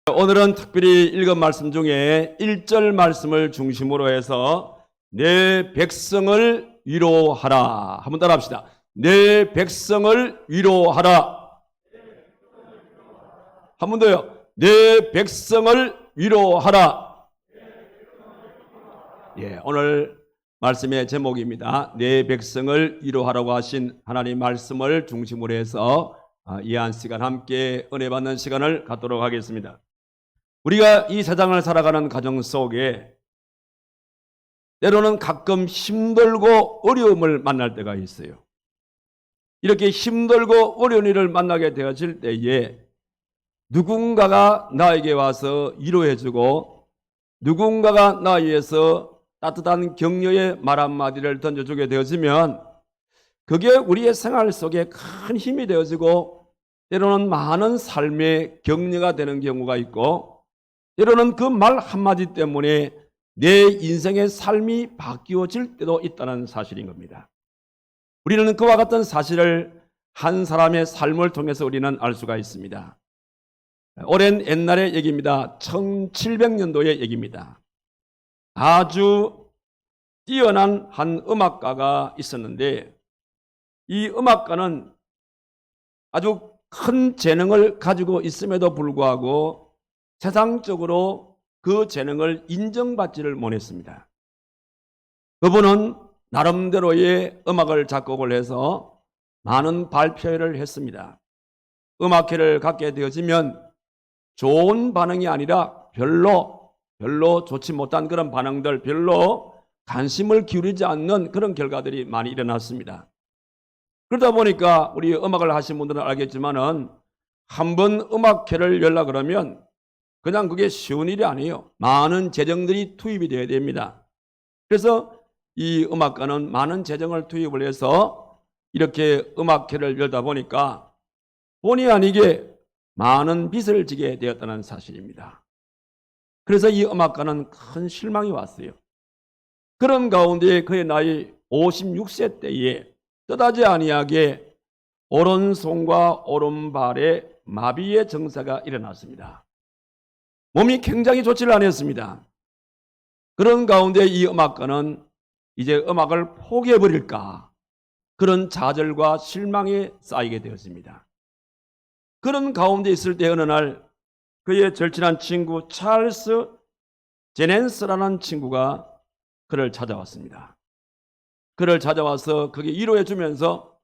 오늘은 특별히 읽은 말씀 중에 1절 말씀을 중심으로 해서 내 백성을 위로하라. 한번 따라 합시다. 내 백성을 위로하라. 한 번 더요. 내 백성을 위로하라. 예, 오늘 말씀의 제목입니다. 내 백성을 위로하라고 하신 하나님 말씀을 중심으로 해서 이 한 시간 함께 은혜 받는 시간을 갖도록 하겠습니다. 우리가 이 세상을 살아가는 가정 속에 때로는 가끔 힘들고 어려움을 만날 때가 있어요. 이렇게 힘들고 어려운 일을 만나게 되어질 때에 누군가가 나에게 와서 위로해주고 누군가가 나에 의해서 따뜻한 격려의 말 한마디를 던져주게 되어지면 그게 우리의 생활 속에 큰 힘이 되어지고 때로는 많은 삶의 격려가 되는 경우가 있고 때로는 그 말 한마디 때문에 내 인생의 삶이 바뀌어질 때도 있다는 사실인 겁니다. 우리는 그와 같은 사실을 한 사람의 삶을 통해서 우리는 알 수가 있습니다. 오랜 옛날의 얘기입니다. 1700년도의 얘기입니다. 아주 뛰어난 한 음악가가 있었는데 이 음악가는 아주 큰 재능을 가지고 있음에도 불구하고 세상적으로 그 재능을 인정받지를 못했습니다. 그분은 나름대로의 음악을 작곡을 해서 많은 발표회를 했습니다. 음악회를 갖게 되어지면 좋은 반응이 아니라 별로 좋지 못한 그런 반응들, 별로 관심을 기울이지 않는 그런 결과들이 많이 일어났습니다. 그러다 보니까 우리 음악을 하신 분들은 알겠지만은 한번 음악회를 열라 그러면 그냥 그게 쉬운 일이 아니에요. 많은 재정들이 투입이 되어야 됩니다. 그래서 이 음악가는 많은 재정을 투입을 해서 이렇게 음악회를 열다 보니까 본의 아니게 많은 빚을 지게 되었다는 사실입니다. 그래서 이 음악가는 큰 실망이 왔어요. 그런 가운데 그의 나이 56세 때에 뜻하지 아니하게 오른손과 오른발에 마비의 증세가 일어났습니다. 몸이 굉장히 좋지를 않았습니다. 그런 가운데 이 음악가는 이제 음악을 포기해버릴까 그런 좌절과 실망에 쌓이게 되었습니다. 그런 가운데 있을 때 어느 날 그의 절친한 친구 찰스 제넨스라는 친구가 그를 찾아왔습니다. 그를 찾아와서 그게 위로해 주면서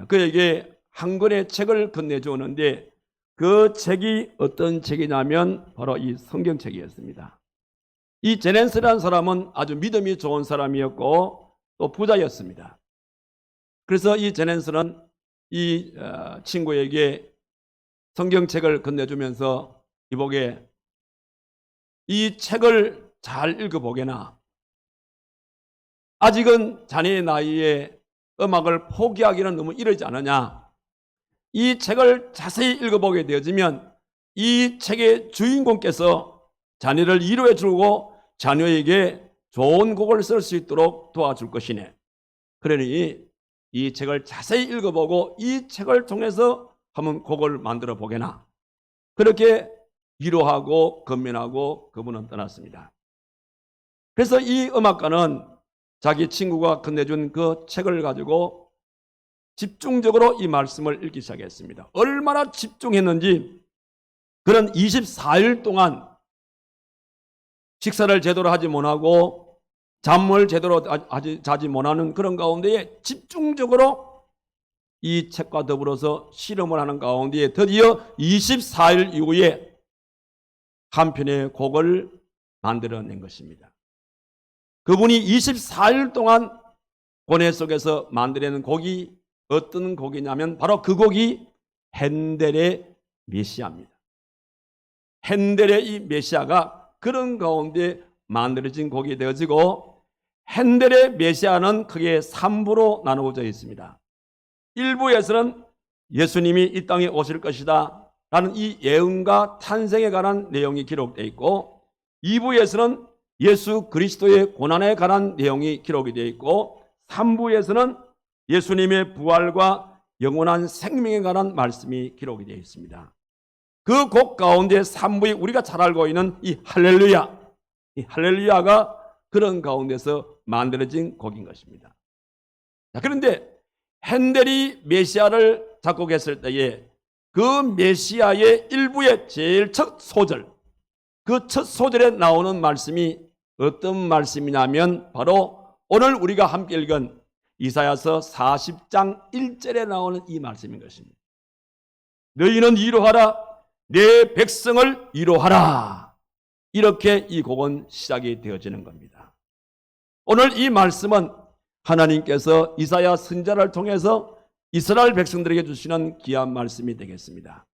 그에게 한 권의 책을 건네주었는데 그 책이 어떤 책이냐면 바로 이 성경책이었습니다. 이 제넨스라는 사람은 아주 믿음이 좋은 사람이었고 또 부자였습니다. 그래서 이 제넨스는 이 친구에게 성경책을 건네주면서 이보게 이 책을 잘 읽어보게나 아직은 자네의 나이에 음악을 포기하기는 너무 이르지 않느냐. 이 책을 자세히 읽어보게 되어지면 이 책의 주인공께서 자녀를 위로해 주고 자녀에게 좋은 곡을 쓸 수 있도록 도와줄 것이네. 그러니 이 책을 자세히 읽어보고 이 책을 통해서 한번 곡을 만들어 보게나. 그렇게 위로하고 건면하고 그분은 떠났습니다. 그래서 이 음악가는 자기 친구가 건네준 그 책을 가지고 집중적으로 이 말씀을 읽기 시작했습니다. 얼마나 집중했는지 그런 24일 동안 식사를 제대로 하지 못하고 잠을 제대로 자지 못하는 그런 가운데에 집중적으로 이 책과 더불어서 실험을 하는 가운데에 드디어 24일 이후에 한 편의 곡을 만들어낸 것입니다. 그분이 24일 동안 고뇌 속에서 만들어낸 곡이 어떤 곡이냐면 바로 그 곡이 핸델의 메시아입니다. 핸델의 이 메시아가 그런 가운데 만들어진 곡이 되어지고 핸델의 메시아는 크게 3부로 나누어져 있습니다. 1부에서는 예수님이 이 땅에 오실 것이다 라는 이 예언과 탄생에 관한 내용이 기록되어 있고 2부에서는 예수 그리스도의 고난에 관한 내용이 기록이 되어 있고 3부에서는 예수님의 부활과 영원한 생명에 관한 말씀이 기록이 되어 있습니다. 그 곡 가운데 3부에 우리가 잘 알고 있는 이 할렐루야, 이 할렐루야가 그런 가운데서 만들어진 곡인 것입니다. 자, 그런데 핸델이 메시아를 작곡했을 때에 그 메시아의 일부의 제일 첫 소절, 그 첫 소절에 나오는 말씀이 어떤 말씀이냐면 바로 오늘 우리가 함께 읽은 이사야서 40장 1절에 나오는 이 말씀인 것입니다. 너희는 이루하라, 내 백성을 이루하라. 이렇게 이 곡은 시작이 되어지는 겁니다. 오늘 이 말씀은 하나님께서 이사야 선지자를 통해서 이스라엘 백성들에게 주시는 귀한 말씀이 되겠습니다.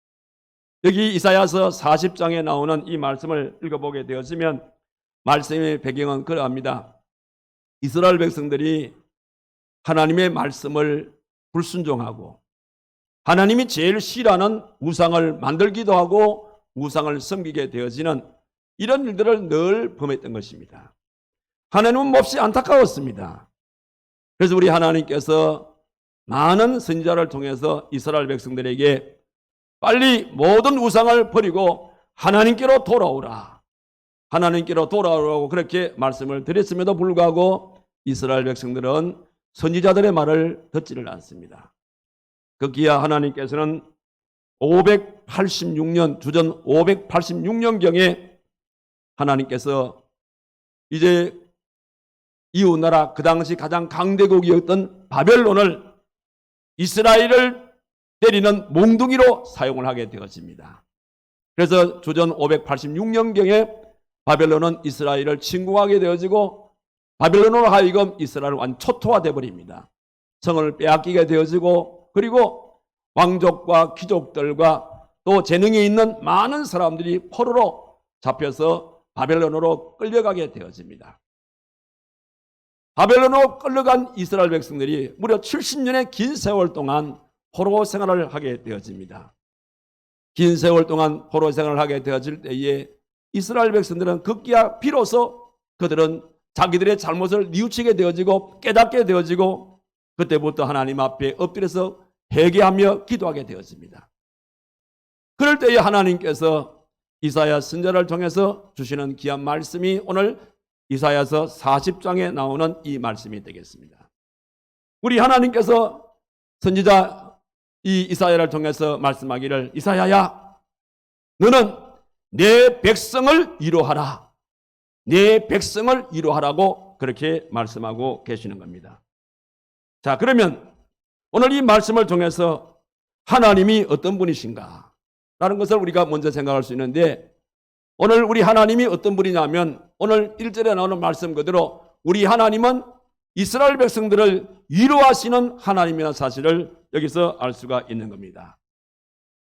여기 이사야서 40장에 나오는 이 말씀을 읽어보게 되었으면 말씀의 배경은 그러합니다. 이스라엘 백성들이 하나님의 말씀을 불순종하고 하나님이 제일 싫어하는 우상을 만들기도 하고 우상을 섬기게 되어지는 이런 일들을 늘 범했던 것입니다. 하나님은 몹시 안타까웠습니다. 그래서 우리 하나님께서 많은 선지자를 통해서 이스라엘 백성들에게 빨리 모든 우상을 버리고 하나님께로 돌아오라, 하나님께로 돌아오라고 그렇게 말씀을 드렸음에도 불구하고 이스라엘 백성들은 선지자들의 말을 듣지를 않습니다. 그기야 하나님께서는 586년, 주전 586년경에 하나님께서 이제 이웃나라 그 당시 가장 강대국이었던 바벨론을 이스라엘을 때리는 몽둥이로 사용을 하게 되었습니다. 그래서 주전 586년경에 바벨론은 이스라엘을 침공하게 되어지고 바벨론으로 하여금 이스라엘은 완전 초토화되어 버립니다. 성을 빼앗기게 되어지고 그리고 왕족과 귀족들과 또 재능이 있는 많은 사람들이 포로로 잡혀서 바벨론으로 끌려가게 되어집니다. 바벨론으로 끌려간 이스라엘 백성들이 무려 70년의 긴 세월 동안 포로 생활을 하게 되어집니다. 긴 세월 동안 포로 생활을 하게 되어질 때에 이스라엘 백성들은 급기야 비로소 그들은 자기들의 잘못을 뉘우치게 되어지고 깨닫게 되어지고 그때부터 하나님 앞에 엎드려서 회개하며 기도하게 되었습니다. 그럴 때에 하나님께서 이사야 선지자를 통해서 주시는 귀한 말씀이 오늘 이사야서 40장에 나오는 이 말씀이 되겠습니다. 우리 하나님께서 선지자 이 이사야를 통해서 말씀하기를 이사야야, 너는 내 백성을 이루하라, 내 백성을 이루하라고 그렇게 말씀하고 계시는 겁니다. 자, 그러면 오늘 이 말씀을 통해서 하나님이 어떤 분이신가 라는 것을 우리가 먼저 생각할 수 있는데, 오늘 우리 하나님이 어떤 분이냐면 오늘 1절에 나오는 말씀 그대로 우리 하나님은 이스라엘 백성들을 위로하시는 하나님이라는 사실을 여기서 알 수가 있는 겁니다.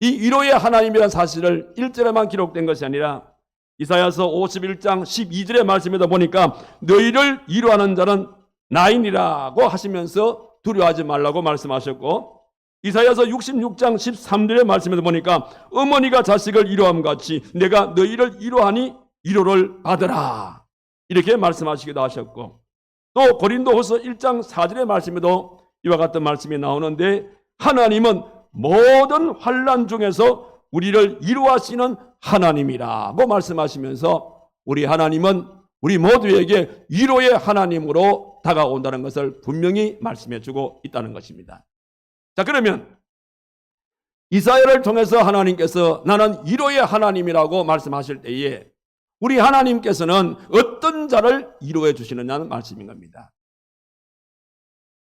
이 위로의 하나님이라는 사실을 1절에만 기록된 것이 아니라 이사야서 51장 12절의 말씀에도 보니까 너희를 위로하는 자는 나인이라고 하시면서 두려워하지 말라고 말씀하셨고, 이사야서 66장 13절의 말씀에도 보니까 어머니가 자식을 위로함 같이 내가 너희를 위로하니 위로를 받으라 이렇게 말씀하시기도 하셨고, 또 고린도후서 1장 4절의 말씀에도 이와 같은 말씀이 나오는데 하나님은 모든 환난 중에서 우리를 위로하시는 하나님이라고 말씀하시면서 우리 하나님은 우리 모두에게 위로의 하나님으로 다가온다는 것을 분명히 말씀해 주고 있다는 것입니다. 자, 그러면 이사야를 통해서 하나님께서 나는 위로의 하나님이라고 말씀하실 때에 우리 하나님께서는 어떤 자를 위로해 주시느냐는 말씀인 겁니다.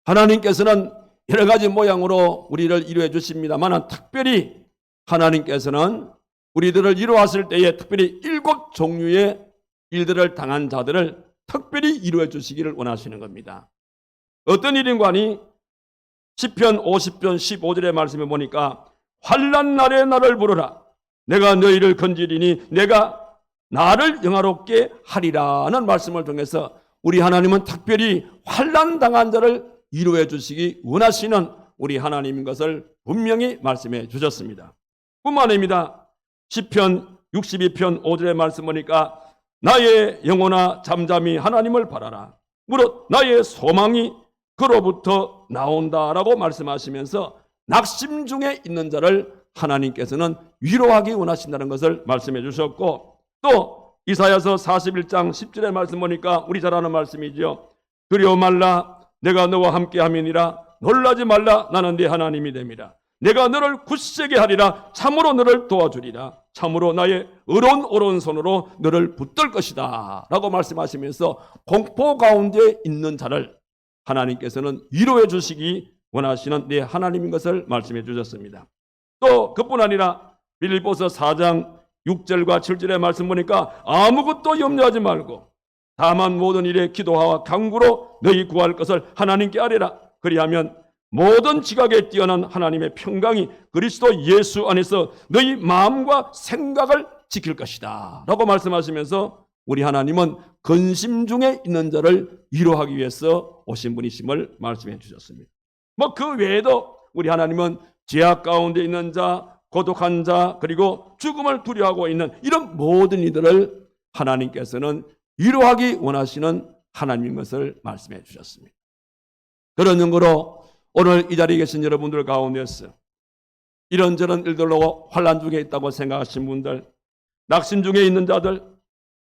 하나님께서는 여러 가지 모양으로 우리를 위로해 주십니다만 특별히 하나님께서는 우리들을 위로하실 때에 특별히 7종류의 일들을 당한 자들을 특별히 위로해 주시기를 원하시는 겁니다. 어떤 일인가 하니 시편 50편 15절의 말씀에 보니까 환난 날에 나를 부르라 내가 너희를 건지리니 내가 나를 영화롭게 하리라는 말씀을 통해서 우리 하나님은 특별히 환난 당한 자를 위로해 주시기 원하시는 우리 하나님인 것을 분명히 말씀해 주셨습니다. 뿐만 아닙니다. 시편 62편 5절의 말씀 보니까 나의 영혼아 잠잠히 하나님을 바라라 무릇 나의 소망이 그로부터 나온다라고 말씀하시면서 낙심 중에 있는 자를 하나님께서는 위로하기 원하신다는 것을 말씀해 주셨고, 또 이사야서 41장 10절의 말씀 보니까 우리 잘 아는 말씀이죠. 두려워 말라, 내가 너와 함께함이니라. 놀라지 말라, 나는 네 하나님이 됨이라. 내가 너를 굳세게 하리라. 참으로 너를 도와주리라. 참으로 나의 의로운 오른손으로 너를 붙들 것이다 라고 말씀하시면서 공포 가운데 있는 자를 하나님께서는 위로해 주시기 원하시는 내 하나님인 것을 말씀해 주셨습니다. 또 그뿐 아니라 빌립보서 4장 6절과 7절의 말씀 보니까 아무것도 염려하지 말고 다만 모든 일에 기도하와 간구로 너희 구할 것을 하나님께 아뢰라. 그리하면 모든 지각에 뛰어난 하나님의 평강이 그리스도 예수 안에서 너희 마음과 생각을 지킬 것이다 라고 말씀하시면서 우리 하나님은 근심 중에 있는 자를 위로하기 위해서 오신 분이심을 말씀해 주셨습니다. 그 외에도 우리 하나님은 죄악 가운데 있는 자, 고독한 자, 그리고 죽음을 두려워하고 있는 이런 모든 이들을 하나님께서는 위로하기 원하시는 하나님인 것을 말씀해 주셨습니다. 그런 연고로 오늘 이 자리에 계신 여러분들 가운데서 이런저런 일들로 환난 중에 있다고 생각하신 분들, 낙심 중에 있는 자들,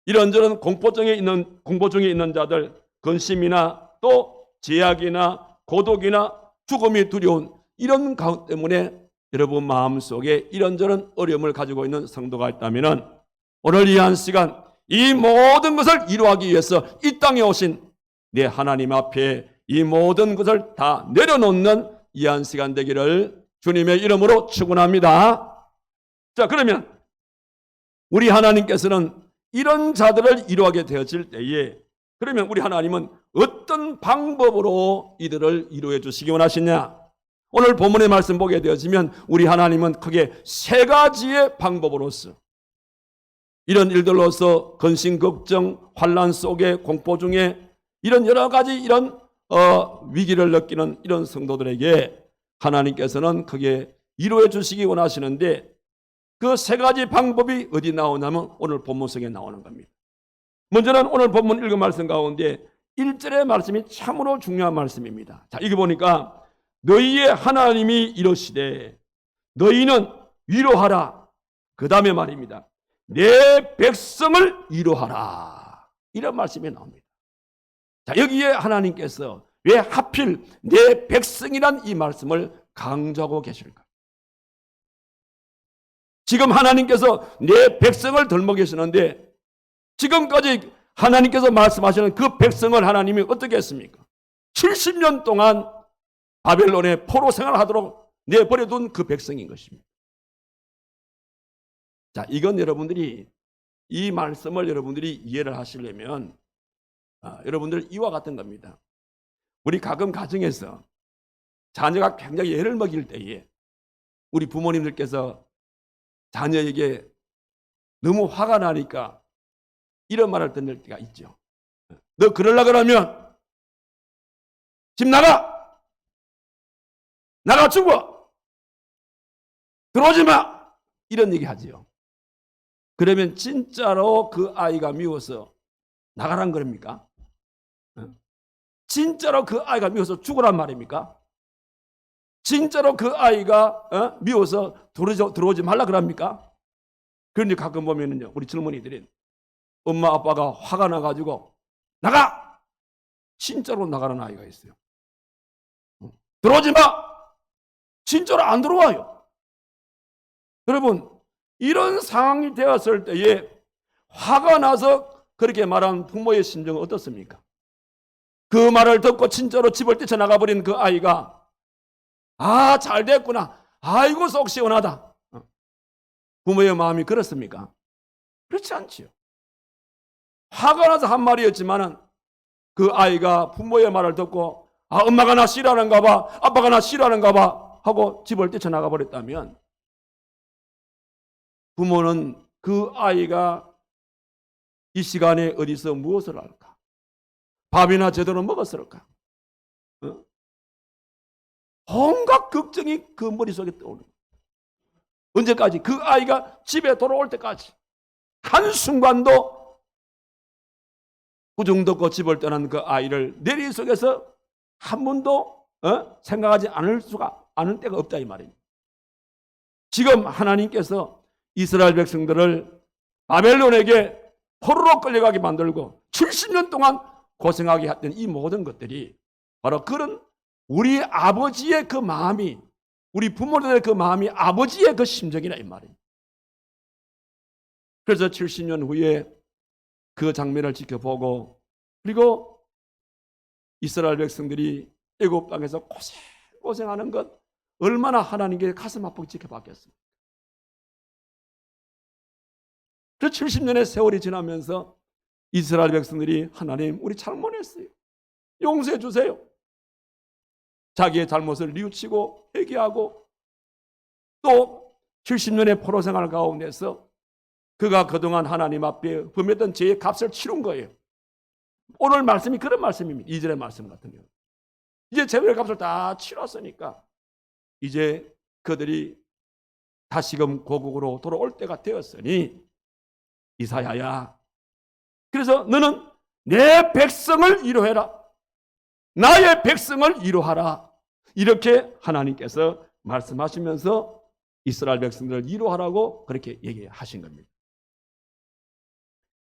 이런저런 공포 중에 있는 자들, 근심이나 또 제약이나 고독이나 죽음이 두려운 이런 가운데 때문에 여러분 마음속에 이런저런 어려움을 가지고 있는 성도가 있다면 오늘 이 한 시간 이 모든 것을 이루하기 위해서 이 땅에 오신 내 하나님 앞에 이 모든 것을 다 내려놓는 이 한 시간 되기를 주님의 이름으로 축원합니다. 자, 그러면 우리 하나님께서는 이런 자들을 이루하게 되어질 때에 그러면 우리 하나님은 어떤 방법으로 이들을 이루어 주시기 원하시냐? 오늘 본문의 말씀 보게 되어지면 우리 하나님은 크게 세 가지의 방법으로서 이런 일들로서 근심, 걱정, 환난 속에 공포 중에 이런 여러 가지 이런 위기를 느끼는 이런 성도들에게 하나님께서는 크게 이루어 주시기 원하시는데 그 세 가지 방법이 어디 나오냐면 오늘 본문 속에 나오는 겁니다. 먼저는 오늘 본문 읽은 말씀 가운데 1절의 말씀이 참으로 중요한 말씀입니다. 자, 이거 보니까 너희의 하나님이 이러시되 너희는 위로하라. 그 다음에 말입니다. 내 백성을 위로하라. 이런 말씀이 나옵니다. 자, 여기에 하나님께서 왜 하필 내 백성이란 이 말씀을 강조하고 계실까? 지금 하나님께서 내 백성을 덜먹 계시는데 지금까지 하나님께서 말씀하시는 그 백성을 하나님이 어떻게 했습니까? 70년 동안 바벨론의 포로 생활하도록 내버려둔 그 백성인 것입니다. 자, 이건 여러분들이 이 말씀을 여러분들이 이해를 하시려면 여러분들 이와 같은 겁니다. 우리 가끔 가정에서 자녀가 굉장히 애를 먹일 때에 우리 부모님들께서 자녀에게 너무 화가 나니까 이런 말을 듣는 때가 있죠. 너 그러려고 그러면 집 나가! 나가 죽어! 들어오지 마! 이런 얘기 하지요. 그러면 진짜로 그 아이가 미워서 나가란 겁니까? 진짜로 그 아이가 미워서 죽으란 말입니까? 진짜로 그 아이가 미워서 들어오지 말라 그럽니까? 그런데 가끔 보면은요, 우리 젊은이들은 엄마 아빠가 화가 나가지고 나가! 진짜로 나가는 아이가 있어요. 들어오지 마! 진짜로 안 들어와요. 여러분, 이런 상황이 되었을 때에 화가 나서 그렇게 말한 부모의 심정은 어떻습니까? 그 말을 듣고 진짜로 집을 뛰쳐나가버린 그 아이가 잘 됐구나. 아이고 속 시원하다. 부모의 마음이 그렇습니까? 그렇지 않지요. 화가 나서 한 말이었지만은 그 아이가 부모의 말을 듣고 엄마가 나 싫어하는가 봐, 아빠가 나 싫어하는가 봐 하고 집을 뛰쳐나가 버렸다면 부모는 그 아이가 이 시간에 어디서 무엇을 할까? 밥이나 제대로 먹었을까? 온갖 걱정이 그 머릿속에 떠오르는 거예요. 언제까지? 그 아이가 집에 돌아올 때까지 한순간도 구중듣고 집을 떠난 그 아이를 내리 속에서 한 번도 생각하지 않을 때가 없다 이 말입니다. 지금 하나님께서 이스라엘 백성들을 바벨론에게 포로로 끌려가게 만들고 70년 동안 고생하게 했던 이 모든 것들이 바로 그런 우리 아버지의 그 마음이, 우리 부모들의 그 마음이 아버지의 그 심정이라 이 말입니다. 그래서 70년 후에 그 장면을 지켜보고, 그리고 이스라엘 백성들이 애굽 땅에서 고생하는 것 얼마나 하나님께 가슴 아프게 지켜봤겠습니까? 그 70년의 세월이 지나면서 이스라엘 백성들이 하나님, 우리 잘못했어요, 용서해 주세요. 자기의 잘못을 뉘우치고 회개하고, 또 70년의 포로 생활 가운데서 그가 그동안 하나님 앞에 범했던 죄의 값을 치른 거예요. 오늘 말씀이 그런 말씀입니다. 2절의 말씀 같은 경우, 이제 죄의 값을 다 치렀으니까 이제 그들이 다시금 고국으로 돌아올 때가 되었으니 이사야야, 그래서 너는 내 백성을 위로해라, 나의 백성을 위로하라, 이렇게 하나님께서 말씀하시면서 이스라엘 백성들을 위로하라고 그렇게 얘기하신 겁니다.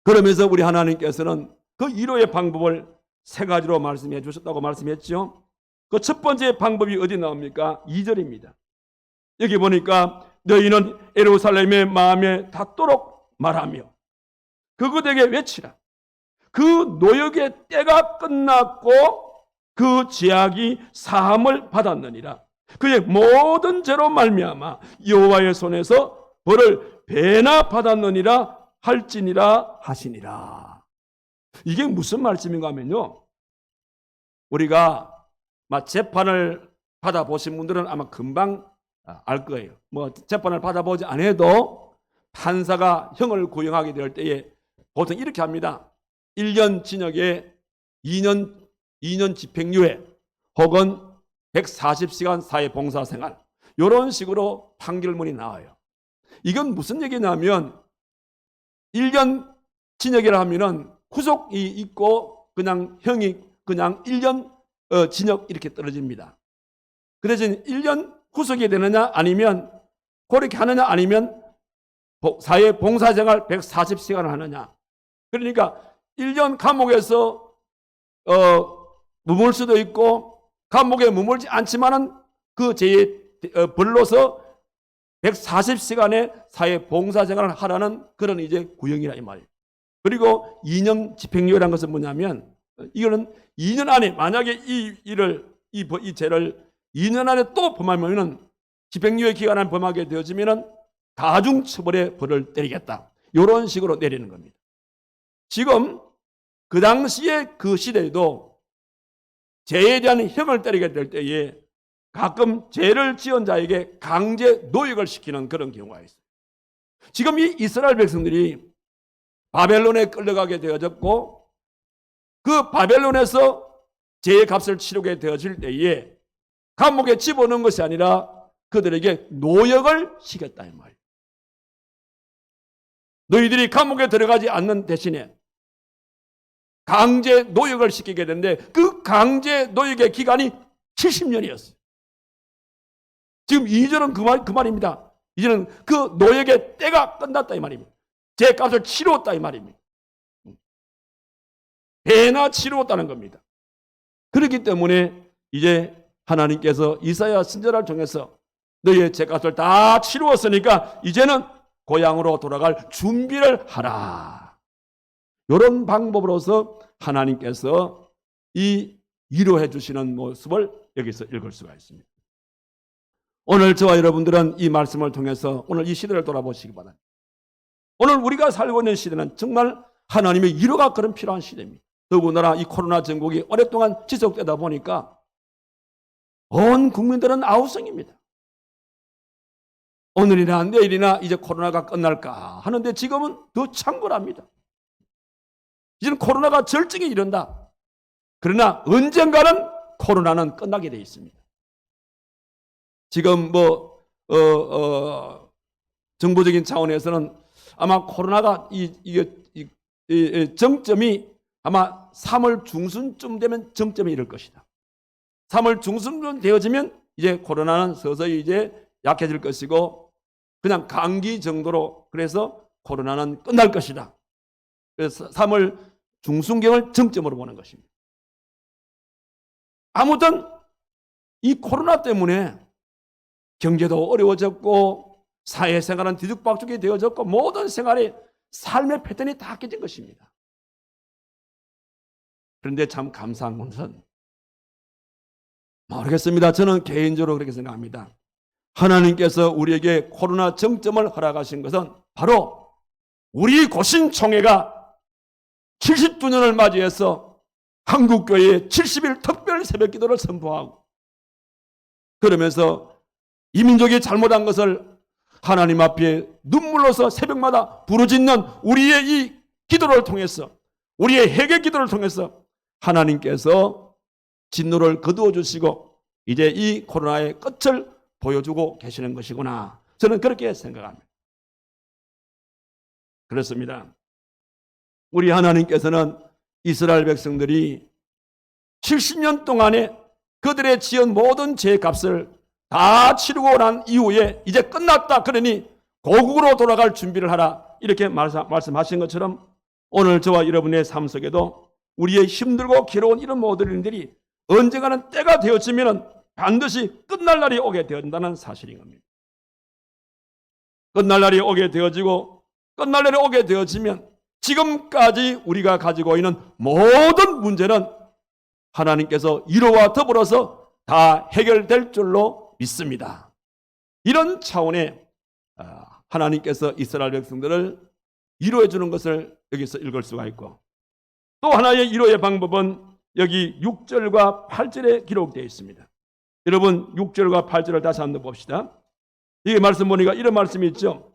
그러면서 우리 하나님께서는 그 위로의 방법을 세 가지로 말씀해 주셨다고 말씀했죠. 그 첫 번째 방법이 어디 나옵니까? 2절입니다. 여기 보니까 너희는 예루살렘의 마음에 닿도록 말하며 그들에게 외치라. 그 노역의 때가 끝났고 그 죄악이 사함을 받았느니라. 그의 모든 죄로 말미암아 여호와의 손에서 벌을 배나 받았느니라 할지니라 하시니라. 이게 무슨 말씀인가 하면요, 우리가 재판을 받아보신 분들은 아마 금방 알 거예요. 재판을 받아보지 않아도 판사가 형을 구형하게 될 때에 보통 이렇게 합니다. 1년 징역에 2년 집행유예 혹은 140시간 사회봉사생활, 이런 식으로 판결문이 나와요. 이건 무슨 얘기냐면 1년 징역이라 하면은 구속이 있고 그냥 형이 그냥 1년 징역 이렇게 떨어집니다. 그 대신 1년 구속이 되느냐 아니면 그렇게 하느냐 아니면 사회봉사생활 140시간을 하느냐. 그러니까 1년 감옥에서 머물 수도 있고 감옥에 머물지 않지만은 그 죄의 벌로서 140시간의 사회봉사생활을 하라는 그런 이제 구형이라 이 말이에요. 그리고 2년 집행유예라는 것은 뭐냐면, 이거는 2년 안에 만약에 이 죄를 2년 안에 또 범하면은 집행유예 기간 안에 범하게 되어지면은 가중처벌의 벌을 때리겠다, 이런 식으로 내리는 겁니다. 지금 그 당시에 그 시대에도 죄에 대한 형을 때리게 될 때에 가끔 죄를 지은 자에게 강제 노역을 시키는 그런 경우가 있어요. 지금 이 이스라엘 백성들이 바벨론에 끌려가게 되어졌고 그 바벨론에서 죄의 값을 치르게 되어질 때에 감옥에 집어넣은 것이 아니라 그들에게 노역을 시켰다 이 말이에요. 너희들이 감옥에 들어가지 않는 대신에 강제 노역을 시키게 되는데 그 강제 노역의 기간이 70년이었어요. 지금 2절은 그 말입니다. 이제는 그 노역의 때가 끝났다 이 말입니다. 죄값을 치루었다 이 말입니다. 배나 치루었다는 겁니다. 그렇기 때문에 이제 하나님께서 이사야 선지자를 통해서 너희의 죄값을 다 치루었으니까 이제는 고향으로 돌아갈 준비를 하라, 이런 방법으로서 하나님께서 이 위로해 주시는 모습을 여기서 읽을 수가 있습니다. 오늘 저와 여러분들은 이 말씀을 통해서 오늘 이 시대를 돌아보시기 바랍니다. 오늘 우리가 살고 있는 시대는 정말 하나님의 위로가 그런 필요한 시대입니다. 더군다나 이 코로나 전국이 오랫동안 지속되다 보니까 온 국민들은 아우성입니다. 오늘이나 내일이나 이제 코로나가 끝날까 하는데 지금은 더 창궐합니다. 이제는 코로나가 절정에 이른다. 그러나 언젠가는 코로나는 끝나게 되어 있습니다. 지금 정보적인 차원에서는 아마 코로나가 이 정점이 아마 3월 중순쯤 되면 정점에 이를 것이다. 3월 중순쯤 되어지면 이제 코로나는 서서히 이제 약해질 것이고 그냥 감기 정도로, 그래서 코로나는 끝날 것이다. 그래서 3월 중순경을 정점으로 보는 것입니다. 아무튼 이 코로나 때문에 경제도 어려워졌고 사회생활은 뒤죽박죽이 되어졌고 모든 생활의 삶의 패턴이 다 깨진 것입니다. 그런데 참 감사한 것은, 모르겠습니다. 저는 개인적으로 그렇게 생각합니다. 하나님께서 우리에게 코로나 정점을 허락하신 것은 바로 우리 고신총회가 70주년을 맞이해서 한국교회의 70일 특별 새벽기도를 선포하고, 그러면서 이 민족이 잘못한 것을 하나님 앞에 눈물로서 새벽마다 부르짖는 우리의 이 기도를 통해서, 우리의 회개 기도를 통해서 하나님께서 진노를 거두어 주시고 이제 이 코로나의 끝을 보여주고 계시는 것이구나, 저는 그렇게 생각합니다. 그렇습니다. 우리 하나님께서는 이스라엘 백성들이 70년 동안에 그들의 지은 모든 죄값을 다 치르고 난 이후에 이제 끝났다, 그러니 고국으로 돌아갈 준비를 하라, 이렇게 말씀하신 것처럼 오늘 저와 여러분의 삶 속에도 우리의 힘들고 괴로운 이런 모든 일들이 언젠가는 때가 되어지면 반드시 끝날 날이 오게 되어진다는 사실인 겁니다. 끝날 날이 오게 되어지고, 끝날 날이 오게 되어지면 지금까지 우리가 가지고 있는 모든 문제는 하나님께서 이로와 더불어서 다 해결될 줄로 믿습니다. 이런 차원의 하나님께서 이스라엘 백성들을 위로해 주는 것을 여기서 읽을 수가 있고, 또 하나의 위로의 방법은 여기 6절과 8절에 기록되어 있습니다. 여러분 6절과 8절을 다시 한번 봅시다. 이 말씀 보니까 이런 말씀이 있죠.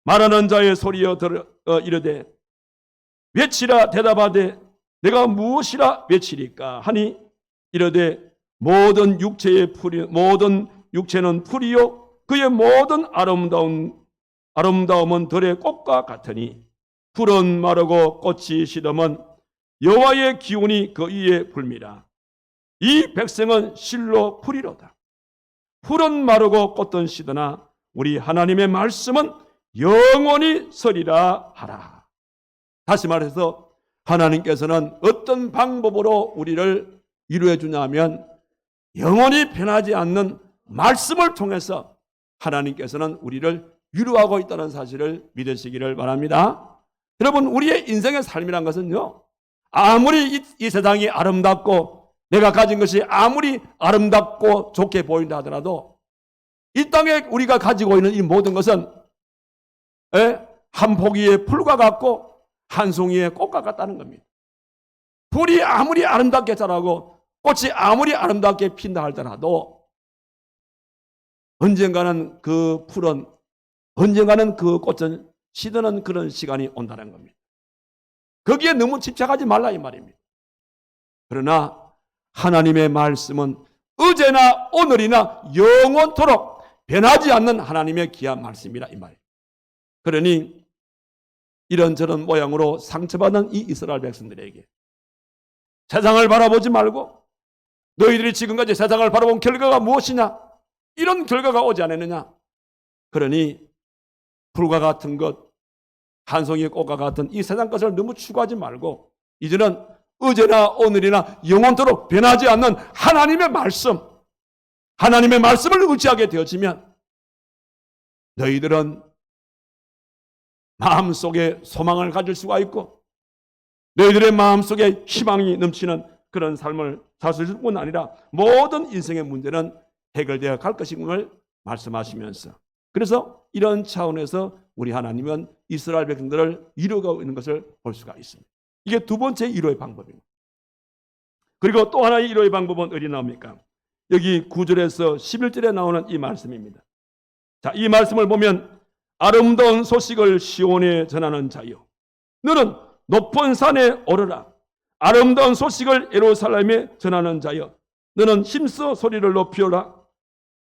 말하는 자의 소리여 들어 이르되 외치라 대답하되 내가 무엇이라 외치리까 하니 이르되 모든 육체는 풀이요 그의 모든 아름다움은 들의 꽃과 같으니 풀은 마르고 꽃이 시들면 여호와의 기운이 그 위에 불미라. 이 백성은 실로 풀이로다. 풀은 마르고 꽃은 시드나 우리 하나님의 말씀은 영원히 서리라 하라. 다시 말해서 하나님께서는 어떤 방법으로 우리를 위로해 주냐면 영원히 변하지 않는 말씀을 통해서 하나님께서는 우리를 위로하고 있다는 사실을 믿으시기를 바랍니다. 여러분, 우리의 인생의 삶이란 것은요, 아무리 이 세상이 아름답고 내가 가진 것이 아무리 아름답고 좋게 보인다 하더라도 이 땅에 우리가 가지고 있는 이 모든 것은 한 포기의 풀과 같고 한 송이의 꽃과 같다는 겁니다. 풀이 아무리 아름답게 자라고 꽃이 아무리 아름답게 핀다 할지라도 언젠가는 그 풀은, 언젠가는 그 꽃은 시드는 그런 시간이 온다는 겁니다. 거기에 너무 집착하지 말라 이 말입니다. 그러나 하나님의 말씀은 어제나 오늘이나 영원토록 변하지 않는 하나님의 귀한 말씀이라 이 말이에요. 그러니 이런저런 모양으로 상처받은 이 이스라엘 백성들에게 세상을 바라보지 말고 너희들이 지금까지 세상을 바라본 결과가 무엇이냐? 이런 결과가 오지 않았느냐? 그러니 풀과 같은 것, 한 송이의 꽃과 같은 이 세상 것을 너무 추구하지 말고 이제는 어제나 오늘이나 영원토록 변하지 않는 하나님의 말씀, 하나님의 말씀을 의지하게 되어지면 너희들은 마음속에 소망을 가질 수가 있고 너희들의 마음속에 희망이 넘치는 그런 삶을 살 수 있을 뿐 아니라 모든 인생의 문제는 해결되어 갈 것임을 말씀하시면서, 그래서 이런 차원에서 우리 하나님은 이스라엘 백성들을 위로하고 있는 것을 볼 수가 있습니다. 이게 두 번째 위로의 방법입니다. 그리고 또 하나의 위로의 방법은 어디 나옵니까? 여기 9절에서 11절에 나오는 이 말씀입니다. 자, 이 말씀을 보면 아름다운 소식을 시온에 전하는 자여 너는 높은 산에 오르라. 아름다운 소식을 예루살렘에 전하는 자여 너는 힘써 소리를 높여라.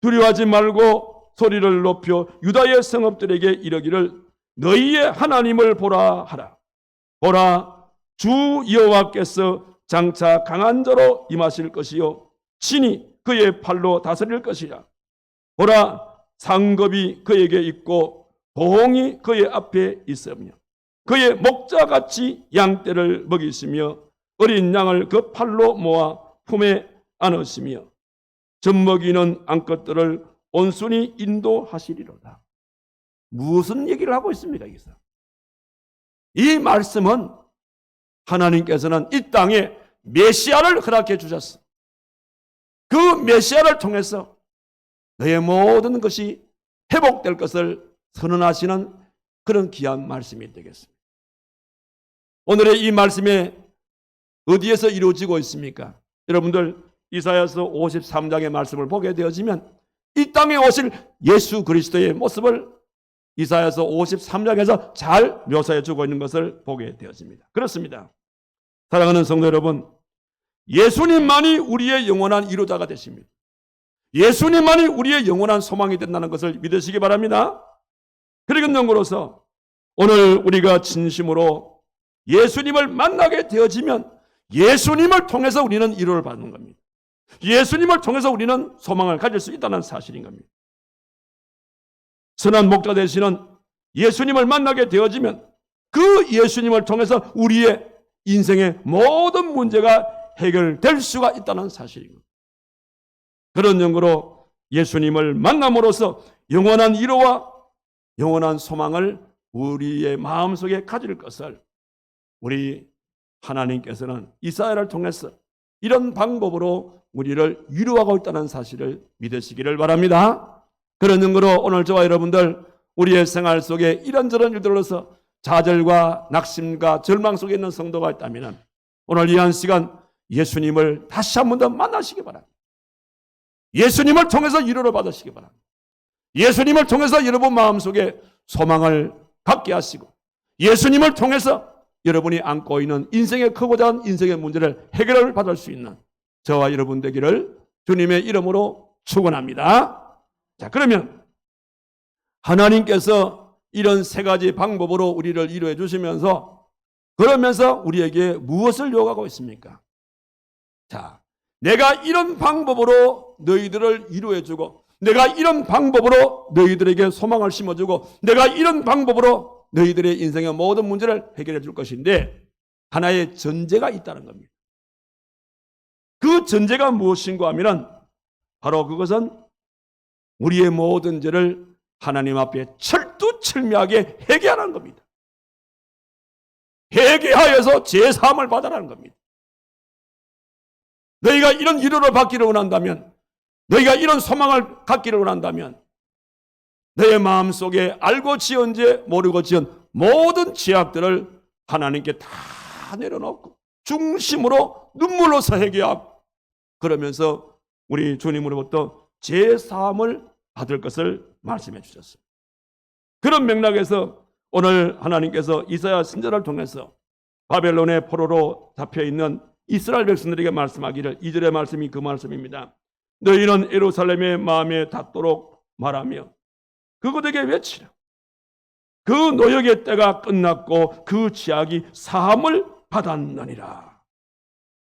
두려워하지 말고 소리를 높여 유다의 성읍들에게 이르기를 너희의 하나님을 보라 하라. 보라, 주 여호와께서 장차 강한 자로 임하실 것이요 친히 그의 팔로 다스릴 것이라. 보라, 상급이 그에게 있고 보홍이 그의 앞에 있으며 그의 목자같이 양떼를 먹이시며 어린 양을 그 팔로 모아 품에 안으시며 젖먹이는 암컷들을 온순히 인도하시리로다. 무슨 얘기를 하고 있습니까? 여기서 이 말씀은 하나님께서는 이 땅에 메시아를 허락해 주셨어. 그 메시아를 통해서 너의 모든 것이 회복될 것을 선언하시는 그런 귀한 말씀이 되겠습니다. 오늘의 이 말씀이 어디에서 이루어지고 있습니까? 여러분들 이사야서 53장의 말씀을 보게 되어지면 이 땅에 오실 예수 그리스도의 모습을 이사야서 53장에서 잘 묘사해 주고 있는 것을 보게 되었습니다. 그렇습니다. 사랑하는 성도 여러분, 예수님만이 우리의 영원한 이루자가 되십니다. 예수님만이 우리의 영원한 소망이 된다는 것을 믿으시기 바랍니다. 그러기 때문으로서 오늘 우리가 진심으로 예수님을 만나게 되어지면 예수님을 통해서 우리는 위로를 받는 겁니다. 예수님을 통해서 우리는 소망을 가질 수 있다는 사실인 겁니다. 선한 목자 되시는 예수님을 만나게 되어지면 그 예수님을 통해서 우리의 인생의 모든 문제가 해결될 수가 있다는 사실입니다. 그런 연구로 예수님을 만남으로써 영원한 위로와 영원한 소망을 우리의 마음속에 가질 것을 우리 하나님께서는 이사야를 통해서 이런 방법으로 우리를 위로하고 있다는 사실을 믿으시기를 바랍니다. 그런 연구로 오늘 저와 여러분들 우리의 생활 속에 이런저런 일들로서 좌절과 낙심과 절망 속에 있는 성도가 있다면 오늘 이 한 시간 예수님을 다시 한 번 더 만나시기 바랍니다. 예수님을 통해서 위로를 받으시기 바랍니다. 예수님을 통해서 여러분 마음속에 소망을 갖게 하시고 예수님을 통해서 여러분이 안고 있는 인생의 크고 작은 인생의 문제를 해결을 받을 수 있는 저와 여러분 되기를 주님의 이름으로 축원합니다. 자, 그러면 하나님께서 이런 세 가지 방법으로 우리를 위로해 주시면서 그러면서 우리에게 무엇을 요구하고 있습니까? 자, 내가 이런 방법으로 너희들을 위로해 주고 내가 이런 방법으로 너희들에게 소망을 심어주고 내가 이런 방법으로 너희들의 인생의 모든 문제를 해결해 줄 것인데 하나의 전제가 있다는 겁니다. 그 전제가 무엇인가 하면 바로 그것은 우리의 모든 죄를 하나님 앞에 철두철미하게 회개하라는 겁니다. 회개하여서 죄사함을 받아라는 겁니다. 너희가 이런 위로를 받기를 원한다면 너희가 이런 소망을 갖기를 원한다면 너의 마음속에 알고 지은 죄 모르고 지은 모든 죄악들을 하나님께 다 내려놓고 중심으로 눈물로서 회개하고 그러면서 우리 주님으로부터 죄사함을 받을 것을 말씀해 주셨습니다. 그런 맥락에서 오늘 하나님께서 이사야 선지자를 통해서 바벨론의 포로로 잡혀있는 이스라엘 백성들에게 말씀하기를 2절의 말씀이 그 말씀입니다. 너희는 예루살렘의 마음에 닿도록 말하며 그곳에게 외치라. 그 노역의 때가 끝났고 그 죄악이 사함을 받았느니라.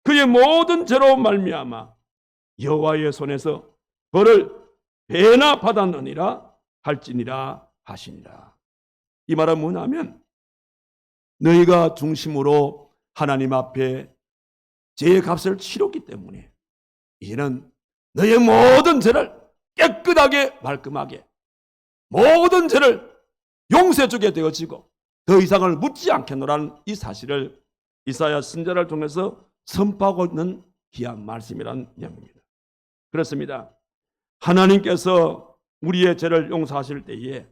그의 모든 죄로 말미암아 여호와의 손에서 벌을 배나 받았느니라 할지니라 하시니라. 이 말은 뭐냐면 너희가 중심으로 하나님 앞에 죄의 값을 치렀기 때문에 이제는 너의 모든 죄를 깨끗하게 말끔하게 모든 죄를 용서해주게 되어지고 더 이상을 묻지 않겠노라는 이 사실을 이사야 선지자를 통해서 선포하고 있는 귀한 말씀이라는 내용입니다. 그렇습니다. 하나님께서 우리의 죄를 용서하실 때에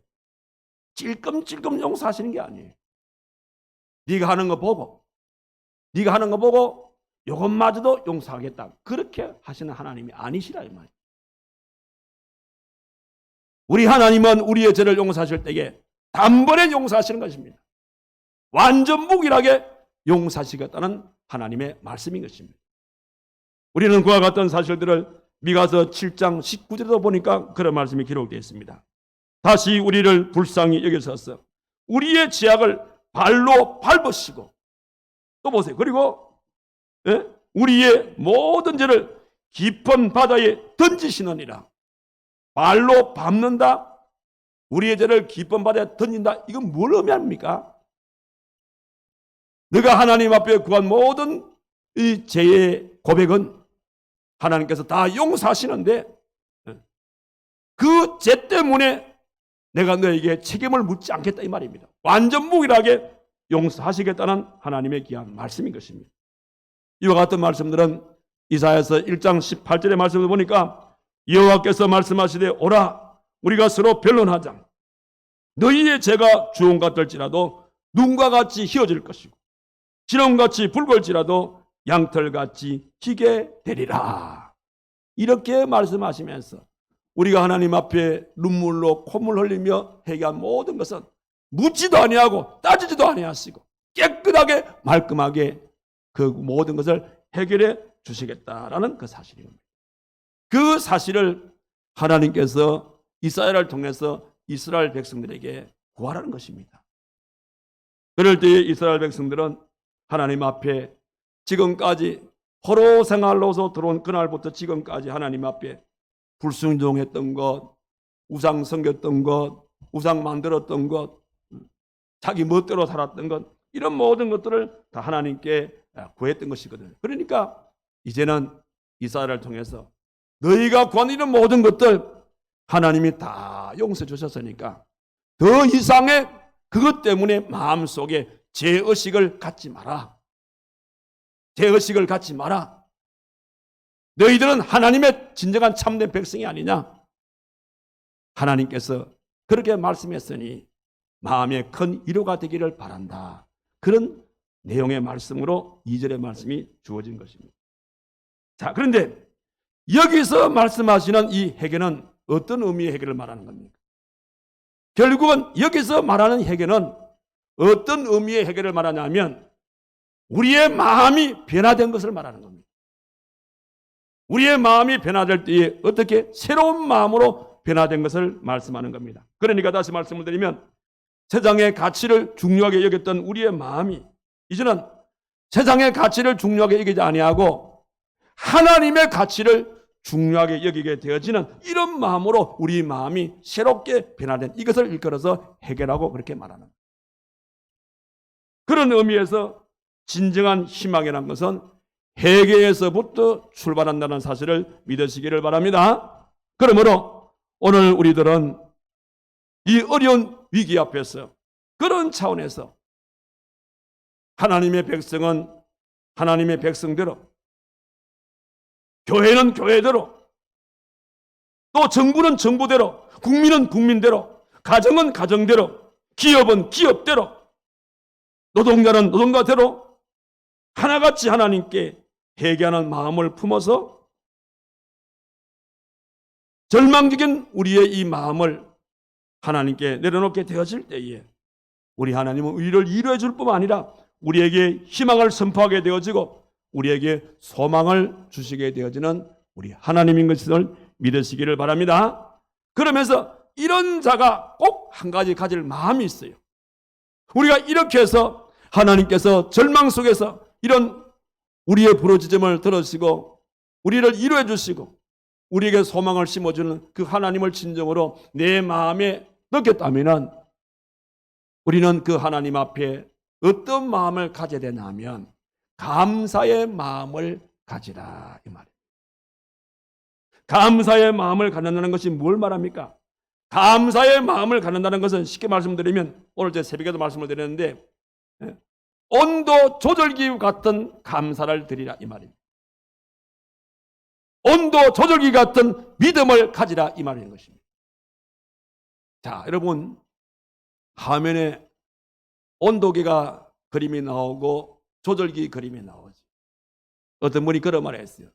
찔끔찔끔 용서하시는 게 아니에요. 네가 하는 거 보고 이것마저도 용서하겠다 그렇게 하시는 하나님이 아니시라 이 말이에요. 우리 하나님은 우리의 죄를 용서하실 때에 단번에 용서하시는 것입니다. 완전 무기하게 용서하시겠다는 하나님의 말씀인 것입니다. 우리는 그와 같은 사실들을 미가서 7장 19절에도 보니까 그런 말씀이 기록되어 있습니다. 다시 우리를 불쌍히 여기셔서 우리의 죄악을 발로 밟으시고 또 보세요. 그리고 우리의 모든 죄를 깊은 바다에 던지시느니라. 발로 밟는다, 우리의 죄를 기쁨 바다에 던진다. 이건 뭘 의미합니까? 네가 하나님 앞에 구한 모든 이 죄의 고백은 하나님께서 다 용서하시는데 그 죄 때문에 내가 너에게 책임을 묻지 않겠다 이 말입니다. 완전 무일하게 용서하시겠다는 하나님의 귀한 말씀인 것입니다. 이와 같은 말씀들은 이사야서 1장 18절의 말씀을 보니까 여호와께서 말씀하시되 오라 우리가 서로 변론하자. 너희의 죄가 주홍 같을지라도 눈과 같이 희어질 것이고 진홍같이 붉을지라도 양털같이 희게 되리라. 이렇게 말씀하시면서 우리가 하나님 앞에 눈물로 콧물 흘리며 회개한 모든 것은 묻지도 아니하고 따지지도 아니하시고 깨끗하게 말끔하게 그 모든 것을 해결해 주시겠다라는 그 사실입니다. 그 사실을 하나님께서 이사야를 통해서 이스라엘 백성들에게 구하라는 것입니다. 그럴 때에 이스라엘 백성들은 하나님 앞에 지금까지 포로 생활로서 들어온 그날부터 지금까지 하나님 앞에 불순종했던 것, 우상 섬겼던 것, 우상 만들었던 것, 자기 멋대로 살았던 것, 이런 모든 것들을 다 하나님께 구했던 것이거든요. 그러니까 이제는 이사야를 통해서 너희가 구한 이런 모든 것들 하나님이 다 용서해 주셨으니까 더 이상의 그것 때문에 마음속에 죄의식을 갖지 마라. 죄의식을 갖지 마라. 너희들은 하나님의 진정한 참된 백성이 아니냐? 하나님께서 그렇게 말씀했으니 마음에 큰 위로가 되기를 바란다. 그런 내용의 말씀으로 2절의 말씀이 주어진 것입니다. 자, 그런데 여기서 말씀하시는 이 회개는 어떤 의미의 회개를 말하는 겁니까? 결국은 여기서 말하는 회개는 어떤 의미의 회개를 말하냐면 우리의 마음이 변화된 것을 말하는 겁니다. 우리의 마음이 변화될 때에 어떻게 새로운 마음으로 변화된 것을 말씀하는 겁니다. 그러니까 다시 말씀을 드리면 세상의 가치를 중요하게 여겼던 우리의 마음이 이제는 세상의 가치를 중요하게 여기지 아니하고 하나님의 가치를 중요하게 여기게 되어지는 이런 마음으로 우리 마음이 새롭게 변화된 이것을 일컬어서 회개라고 그렇게 말하는 거예요. 그런 의미에서 진정한 희망이라는 것은 회개에서부터 출발한다는 사실을 믿으시기를 바랍니다. 그러므로 오늘 우리들은 이 어려운 위기 앞에서 그런 차원에서 하나님의 백성은 하나님의 백성대로, 교회는 교회대로, 또 정부는 정부대로, 국민은 국민대로, 가정은 가정대로, 기업은 기업대로, 노동자는 노동자대로 하나같이 하나님께 회개하는 마음을 품어서 절망적인 우리의 이 마음을 하나님께 내려놓게 되어질 때에 우리 하나님은 우리를 위로해 줄 뿐만 아니라 우리에게 희망을 선포하게 되어지고 우리에게 소망을 주시게 되어지는 우리 하나님인 것을 믿으시기를 바랍니다. 그러면서 이런 자가 꼭 한 가지 가질 마음이 있어요. 우리가 이렇게 해서 하나님께서 절망 속에서 이런 우리의 부르짖음을 들으시고 우리를 위로해 주시고 우리에게 소망을 심어주는 그 하나님을 진정으로 내 마음에 느꼈다면 우리는 그 하나님 앞에 어떤 마음을 가져야 되냐면 감사의 마음을 가지라 이 말이에요. 감사의 마음을 갖는다는 것이 뭘 말합니까? 감사의 마음을 갖는다는 것은 쉽게 말씀드리면 오늘 제 새벽에도 말씀을 드렸는데 온도 조절기 같은 감사를 드리라 이 말입니다. 온도 조절기 같은 믿음을 가지라 이 말인 것입니다. 자, 여러분 화면에 온도계가 그림이 나오고 조절기 그림이 나오지. 어떤 분이 그런 말을 했어요.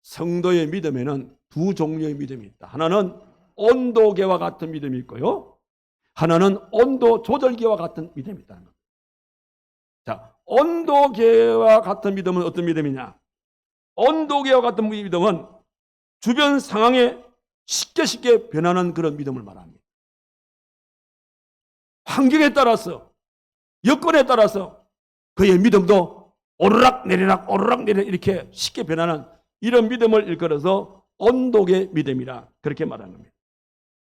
성도의 믿음에는 두 종류의 믿음이 있다. 하나는 온도계와 같은 믿음이 있고요. 하나는 온도 조절기와 같은 믿음이 있다는 겁니다. 자, 온도계와 같은 믿음은 어떤 믿음이냐? 온도계와 같은 믿음은 주변 상황에 쉽게 변하는 그런 믿음을 말합니다. 환경에 따라서, 여건에 따라서 그의 믿음도 오르락 내리락 이렇게 쉽게 변하는 이런 믿음을 일컬어서 온도계 믿음이라 그렇게 말하는 겁니다.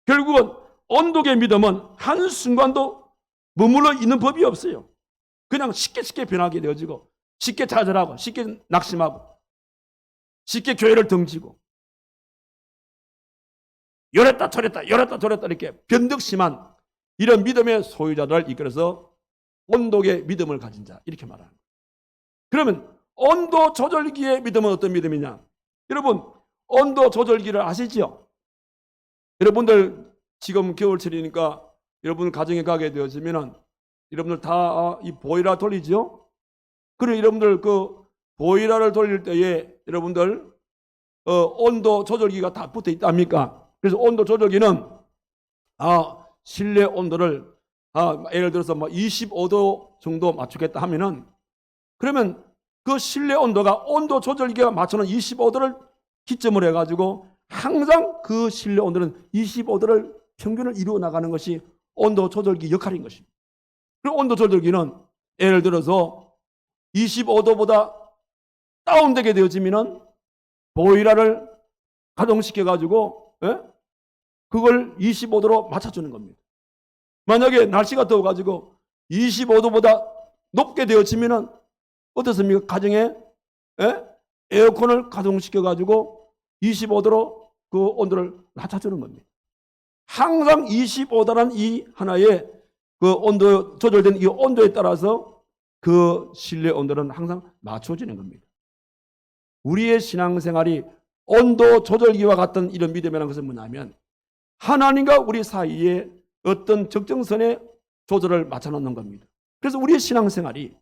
결국은 언독의 믿음은 한순간도 머물러 있는 법이 없어요. 그냥 쉽게 변하게 되어지고, 쉽게 좌절하고, 쉽게 낙심하고, 쉽게 교회를 등지고, 열었다 저랬다 이렇게 변덕심한 이런 믿음의 소유자들을 이끌어서 언독의 믿음을 가진 자, 이렇게 말하는 거예요. 그러면 온도 조절기의 믿음은 어떤 믿음이냐? 여러분, 온도 조절기를 아시죠? 여러분들 지금 겨울철이니까 여러분 가정에 가게 되어지면은 여러분들 다 이 보일러 돌리죠? 그리고 여러분들 그 보일러를 돌릴 때에 여러분들 온도 조절기가 다 붙어 있답니까? 그래서 온도 조절기는 실내 온도를 예를 들어서 25도 정도 맞추겠다 하면은, 그러면 그 실내 온도가 온도 조절기가 맞추는 25도를 기점으로 해가지고 항상 그 실내 온도는 25도를 평균을 이루어 나가는 것이 온도 조절기 역할인 것입니다. 그리고 온도 조절기는 예를 들어서 25도보다 다운되게 되어지면은 보일러를 가동시켜가지고 그걸 25도로 맞춰주는 겁니다. 만약에 날씨가 더워가지고 25도보다 높게 되어지면은 어떻습니까? 가정에 에어컨을 가동시켜가지고 25도로 그 온도를 낮춰주는 겁니다. 항상 25도라는 이 하나의 그 온도 조절된 이 온도에 따라서 그 실내 온도는 항상 맞춰지는 겁니다. 우리의 신앙생활이 온도 조절기와 같은 이런 믿음이라는 것은 뭐냐면 하나님과 우리 사이에 어떤 적정선의 조절을 맞춰놓는 겁니다. 그래서 우리의 신앙생활이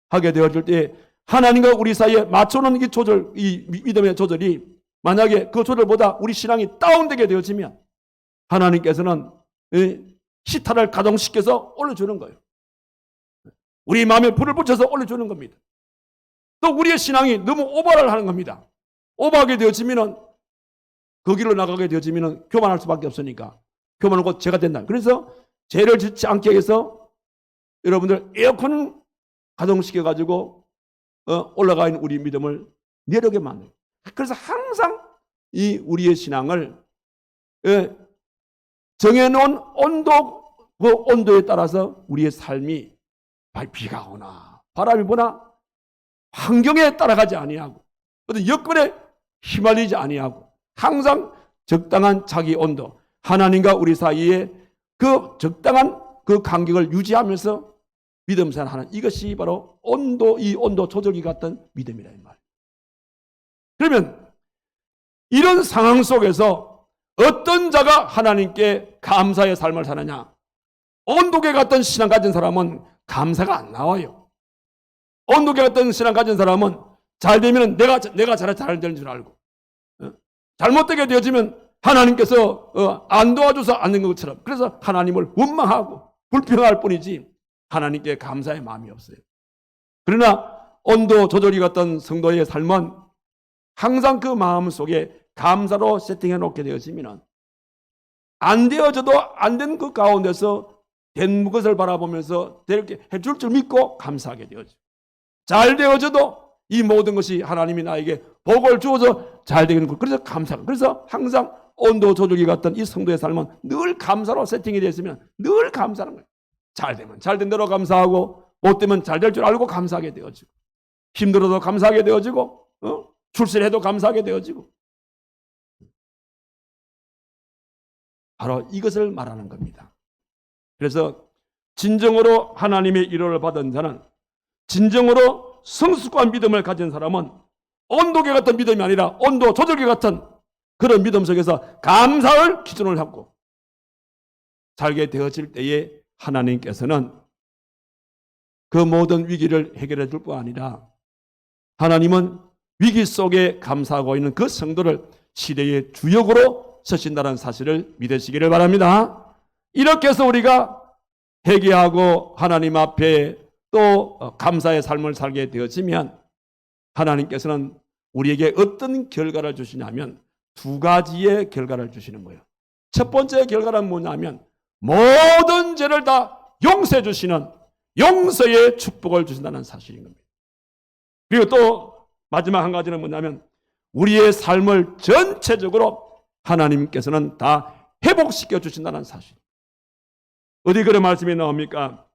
하게 되어질 때 하나님과 우리 사이에 맞춰놓은 이 조절, 이 믿음의 조절이 만약에 그 조절보다 우리 신앙이 다운되게 되어지면 하나님께서는 시타를 가동시켜서 올려주는 거예요. 우리 마음에 불을 붙여서 올려주는 겁니다. 또 우리의 신앙이 너무 오버를 하는 겁니다. 오버하게 되어지면은 그 길로 나가게 되어지면은 교만할 수밖에 없으니까 교만은 곧 죄가 된다. 그래서 죄를 짓지 않게 위해서 여러분들 에어컨을 가동시켜가지고 올라가 있는 우리 믿음을 내려게 만들어요. 그래서 항상 이 우리의 신앙을 정해놓은 온도, 그 온도에 따라서 우리의 삶이 비가 오나 바람이 부나 환경에 따라가지 아니하고 어떤 여건에 휘말리지 아니하고 항상 적당한 자기 온도, 하나님과 우리 사이에 그 적당한 그 간격을 유지하면서 믿음 생활하는 이것이 바로 온도, 이 온도 조절기 같은 믿음이라 이 말. 그러면 이런 상황 속에서 어떤 자가 하나님께 감사의 삶을 사느냐? 온도계 같은 신앙 가진 사람은 감사가 안 나와요. 온도계 같은 신앙 가진 사람은 잘 되면 내가 잘 되는 줄 알고 잘못되게 되어지면 하나님께서 안 도와줘서 않는 것처럼 그래서 하나님을 원망하고 불평할 뿐이지 하나님께 감사의 마음이 없어요. 그러나 온도 조절이 같은 성도의 삶은 항상 그 마음 속에 감사로 세팅해 놓게 되어지면 안 되어져도 안 된 그 가운데서 된 것을 바라보면서 되게 해줄 줄 믿고 감사하게 되어져. 잘 되어져도 이 모든 것이 하나님이 나에게 복을 주어서 잘 되는 것. 그래서 감사가. 그래서 항상 온도 조절기 같은 이 성도의 삶은 늘 감사로 세팅이 되어 있으면 늘 감사하는 거예요. 잘 되면 잘 된 대로 감사하고 못 되면 잘 될 줄 알고 감사하게 되어지고 힘들어도 감사하게 되어지고 출세해도 감사하게 되어지고 바로 이것을 말하는 겁니다. 그래서 진정으로 하나님의 위로를 받은 자는 진정으로 성숙한 믿음을 가진 사람은 온도계 같은 믿음이 아니라 온도 조절계 같은 그런 믿음 속에서 감사를 기준을 하고 살게 되어질 때에 하나님께서는 그 모든 위기를 해결해 줄 뿐 아니라 하나님은 위기 속에 감사하고 있는 그 성도를 시대의 주역으로 서신다는 사실을 믿으시기를 바랍니다. 이렇게 해서 우리가 회개하고 하나님 앞에 또 감사의 삶을 살게 되어지면 하나님께서는 우리에게 어떤 결과를 주시냐면 두 가지의 결과를 주시는 거예요. 첫 번째 결과는 뭐냐면 모든 죄를 다 용서해 주시는 용서의 축복을 주신다는 사실인 겁니다. 그리고 또 마지막 한 가지는 뭐냐면 우리의 삶을 전체적으로 하나님께서는 다 회복시켜 주신다는 사실. 어디 그런 말씀이 나옵니까?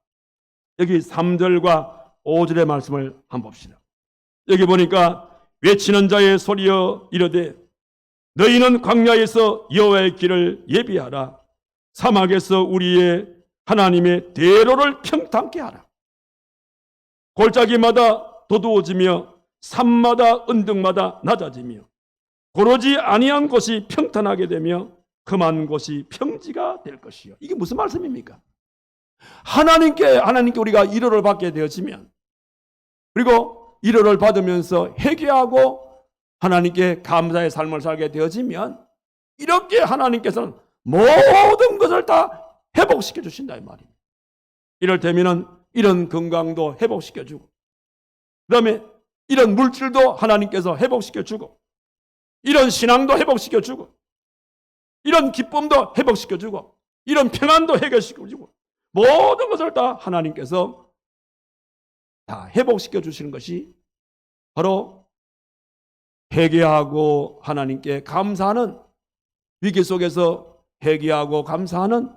여기 3절과 5절의 말씀을 한번 봅시다. 여기 보니까 외치는 자의 소리여 이르되 너희는 광야에서 여호와의 길을 예비하라. 사막에서 우리의 하나님의 대로를 평탄케 하라. 골짜기마다 도두어지며 산마다 언덕마다 낮아지며 고르지 아니한 곳이 평탄하게 되며 험한 곳이 평지가 될 것이요. 이게 무슨 말씀입니까? 하나님께 우리가 위로를 받게 되어지면, 그리고 위로를 받으면서 회개하고 하나님께 감사의 삶을 살게 되어지면, 이렇게 하나님께서는 모든 것을 다 회복시켜 주신다 이 말입니다. 이럴 때면은 이런 건강도 회복시켜 주고, 그 다음에 이런 물질도 하나님께서 회복시켜 주고, 이런 신앙도 회복시켜 주고, 이런 기쁨도 회복시켜 주고, 이런 평안도 해결시켜 주고, 모든 것을 다 하나님께서 다 회복시켜 주시는 것이 바로 회개하고 하나님께 감사하는, 위기 속에서 회개하고 감사하는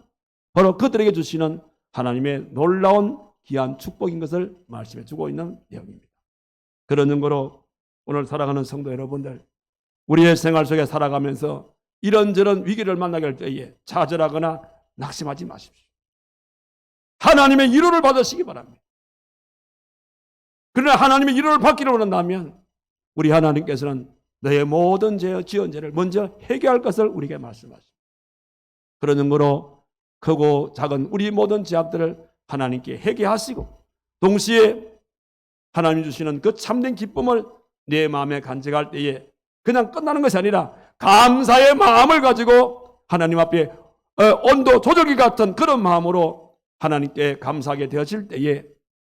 바로 그들에게 주시는 하나님의 놀라운 귀한 축복인 것을 말씀해 주고 있는 내용입니다. 그런 증거로 오늘 사랑하는 성도 여러분들, 우리의 생활 속에 살아가면서 이런저런 위기를 만나게 할 때에 좌절하거나 낙심하지 마십시오. 하나님의 위로를 받으시기 바랍니다. 그러나 하나님의 위로를 받기를 원한다면 우리 하나님께서는 너의 모든 지은 죄를 먼저 회개할 것을 우리에게 말씀하십니다. 그런 증거로 크고 작은 우리 모든 죄악들을 하나님께 회개하시고, 동시에 하나님 주시는 그 참된 기쁨을 내 마음에 간직할 때에 그냥 끝나는 것이 아니라 감사의 마음을 가지고 하나님 앞에 온도 조절기 같은 그런 마음으로 하나님께 감사하게 되어질 때에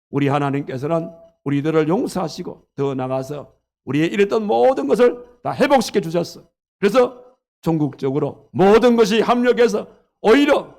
우리 하나님께서는 우리들을 용서하시고 더 나아가서 우리의 이랬던 모든 것을 다 회복시켜 주셨어. 그래서 전국적으로 모든 것이 합력해서 오히려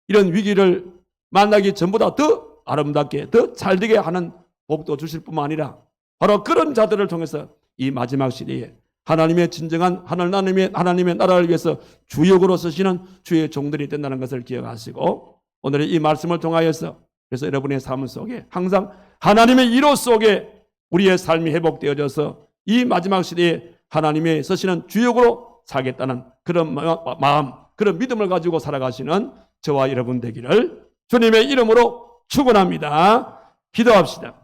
이런 위기를 만나기 전보다 더 아름답게 더 잘되게 하는 복도 주실 뿐만 아니라 바로 그런 자들을 통해서 이 마지막 시대에 하나님의 진정한 하나님의 나라를 위해서 주역으로 서시는 주의 종들이 된다는 것을 기억하시고, 오늘의 이 말씀을 통하여서 그래서 여러분의 삶 속에 항상 하나님의 위로 속에 우리의 삶이 회복되어져서 이 마지막 시대에 하나님의 서시는 주역으로 살겠다는 그런 마음, 그런 믿음을 가지고 살아가시는 저와 여러분 되기를 주님의 이름으로 축원합니다. 기도합시다.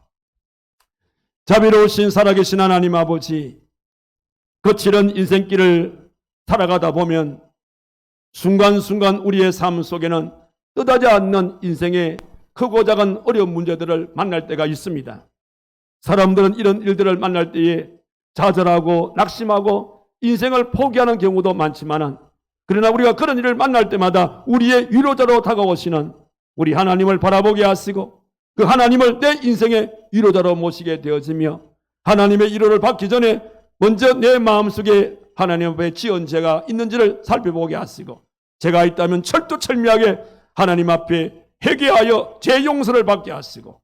자비로우신 살아계신 하나님 아버지, 거칠은 인생길을 살아가다 보면 순간순간 우리의 삶 속에는 뜻하지 않는 인생의 크고 작은 어려운 문제들을 만날 때가 있습니다. 사람들은 이런 일들을 만날 때에 좌절하고 낙심하고 인생을 포기하는 경우도 많지만, 그러나 우리가 그런 일을 만날 때마다 우리의 위로자로 다가오시는 우리 하나님을 바라보게 하시고 그 하나님을 내 인생의 위로자로 모시게 되어지며, 하나님의 위로를 받기 전에 먼저 내 마음속에 하나님 앞에 지은 죄가 있는지를 살펴보게 하시고, 죄가 있다면 철두철미하게 하나님 앞에 회개하여 죄 용서를 받게 하시고,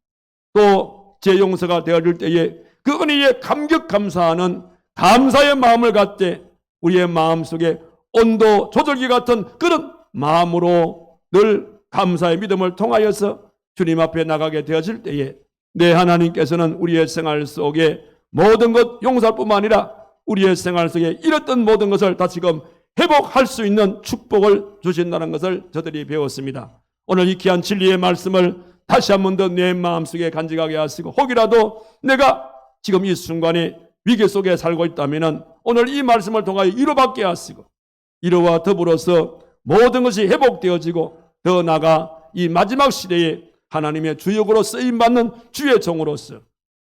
또 죄 용서가 되어질 때에 그 은혜에 감격 감사하는 감사의 마음을 갖되 우리의 마음속에 온도 조절기 같은 그런 마음으로 늘 감사의 믿음을 통하여서 주님 앞에 나가게 되어질 때에 내 하나님께서는 우리의 생활 속에 모든 것 용서할 뿐만 아니라 우리의 생활 속에 잃었던 모든 것을 다시금 회복할 수 있는 축복을 주신다는 것을 저들이 배웠습니다. 오늘 이 귀한 진리의 말씀을 다시 한 번 더 내 마음속에 간직하게 하시고, 혹이라도 내가 지금 이 순간에 위기 속에 살고 있다면 오늘 이 말씀을 통하여 위로받게 하시고, 위로와 더불어서 모든 것이 회복되어지고 더 나아가 이 마지막 시대에 하나님의 주역으로 쓰임받는 주의 종으로서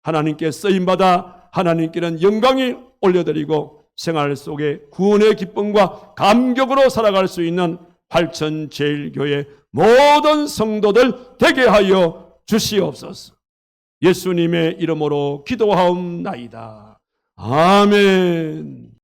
하나님께 쓰임받아 하나님께는 영광이 올려드리고 생활 속에 구원의 기쁨과 감격으로 살아갈 수 있는 활천제일교회 모든 성도들 되게 하여 주시옵소서. 예수님의 이름으로 기도하옵나이다. 아멘.